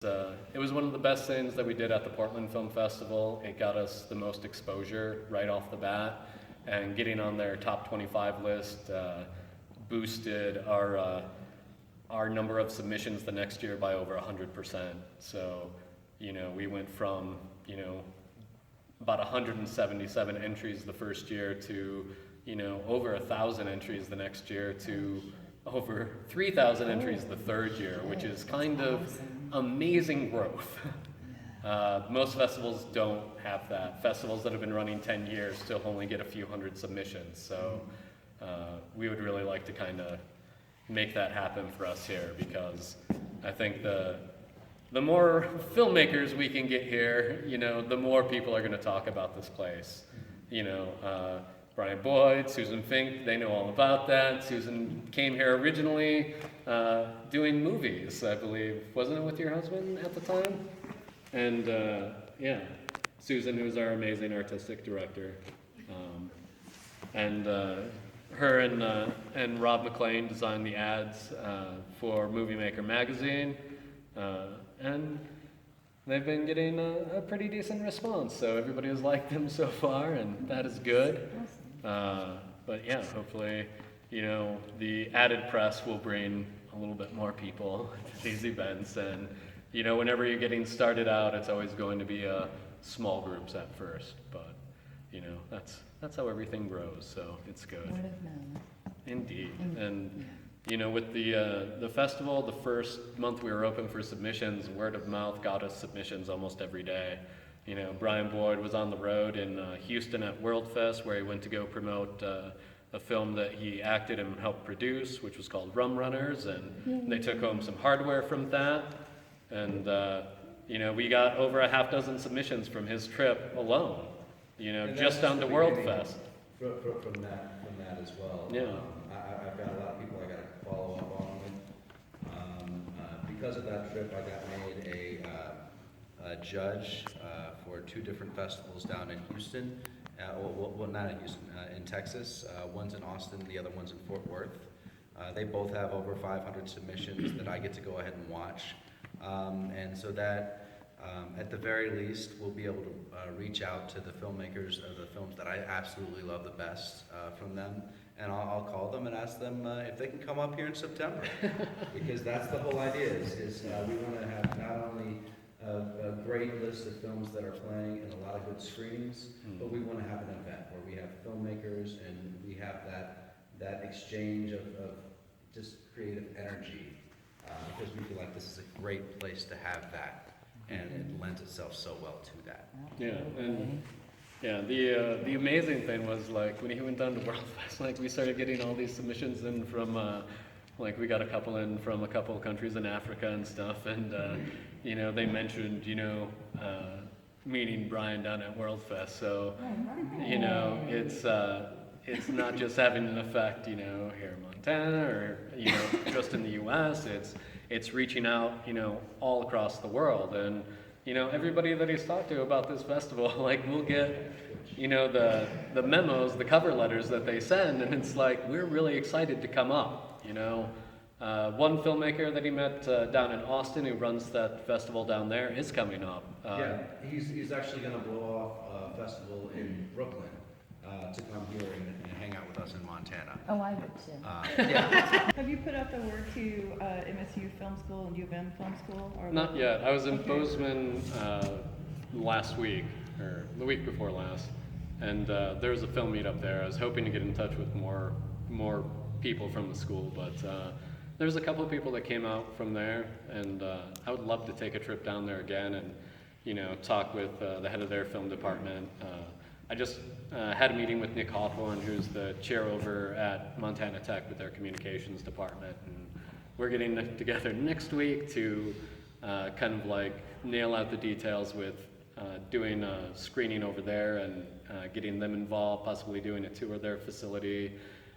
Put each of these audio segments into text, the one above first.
It was one of the best things that we did at the Portland Film Festival. It got us the most exposure right off the bat, and getting on their top 25 list boosted our number of submissions the next year by over 100%. So, we went from, about 177 entries the first year to, over 1,000 entries the next year to over 3,000 entries the third year, which is kind of amazing growth. Most festivals don't have that. Festivals that have been running 10 years still only get a few hundred submissions. So we would really like to kind of make that happen for us here, because I think the more filmmakers we can get here, the more people are going to talk about this place. Brian Boyd, Susan Fink, they know all about that. Susan came here originally doing movies, I believe. Wasn't it with your husband at the time? And Susan, who's our amazing artistic director. Her and Rob McLean designed the ads for Movie Maker magazine. And they've been getting a pretty decent response, so everybody has liked them so far, and that is good. But yeah, hopefully, the added press will bring a little bit more people to these events. And, whenever you're getting started out, it's always going to be small groups at first. But, that's how everything grows, so it's good. Word of mouth. Indeed. And, with the festival, the first month we were open for submissions, word of mouth got us submissions almost every day. Brian Boyd was on the road in Houston at World Fest, where he went to go promote a film that he acted and helped produce, which was called Rum Runners, and they took home some hardware from that. And, we got over a half dozen submissions from his trip alone, just on to World Fest. From that as well. Yeah. I've got a lot of people I got to follow up on with. Because of that trip, I got made a judge for 2 different festivals down in Houston. Well, not in Houston, in Texas. One's in Austin, the other one's in Fort Worth. They both have over 500 submissions that I get to go ahead and watch. And so that, at the very least, we'll be able to reach out to the filmmakers of the films that I absolutely love the best from them. And I'll call them and ask them if they can come up here in September. Because that's the whole idea, is we want to have not only a great list of films that are playing and a lot of good screenings, but we want to have an event where we have filmmakers and we have that exchange of just creative energy, because we feel like this is a great place to have that, and it lends itself so well to that. Yeah, and the amazing thing was, when he went down to World Fest, we started getting all these submissions in from we got a couple in from a couple of countries in Africa and stuff, and they mentioned meeting Brian down at World Fest. So it's not just having an effect here in Montana or just in the U.S. It's reaching out all across the world. And everybody that he's talked to about this festival, we'll get the memos, the cover letters that they send, and it's we're really excited to come up. One filmmaker that he met down in Austin, who runs that festival down there, is coming up. He's actually going to blow off a festival in Brooklyn to come here and hang out with us in Montana. Oh, I would too. Have you put out the word to MSU Film School and U of M Film School? Or Not yet. I was in Bozeman last week, or the week before last, and there was a film meet up there. I was hoping to get in touch with more people from the school, but there's a couple of people that came out from there, and I would love to take a trip down there again and talk with the head of their film department. I just had a meeting with Nick Hawthorne, who's the chair over at Montana Tech with their communications department, and we're getting together next week to nail out the details with doing a screening over there and getting them involved, possibly doing a tour of their facility,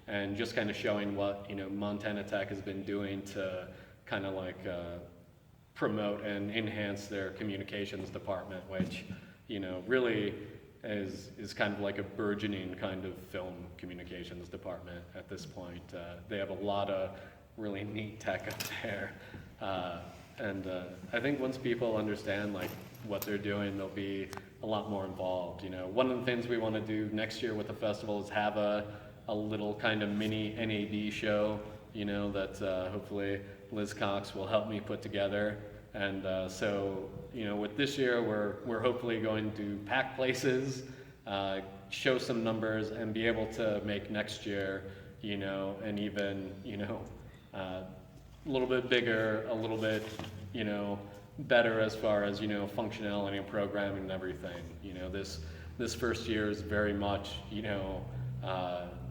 and just kind of showing what Montana Tech has been doing to promote and enhance their communications department, which really is kind of like a burgeoning kind of film communications department at this point. They have a lot of really neat tech up there. And I think once people understand like what they're doing, they'll be a lot more involved. You know, one of the things we want to do next year with the festival is have a little kind of mini NAD show, you know, that hopefully Liz Cox will help me put together. And so, you know, with this year, we're hopefully going to pack places, show some numbers, and be able to make next year, you know, and even, you know, a little bit bigger, a little bit, you know, better as far as, you know, functionality and programming and everything. You know, this first year is very much, you know,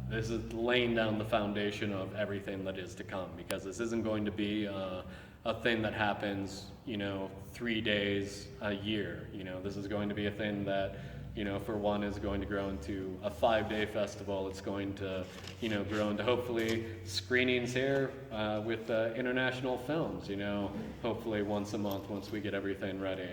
this is laying down the foundation of everything that is to come, because this isn't going to be a thing that happens, you know, 3 days a year. You know, this is going to be a thing that, you know, for one is going to grow into a 5-day festival. It's going to, you know, grow into hopefully screenings here with international films, you know, hopefully once a month once we get everything ready.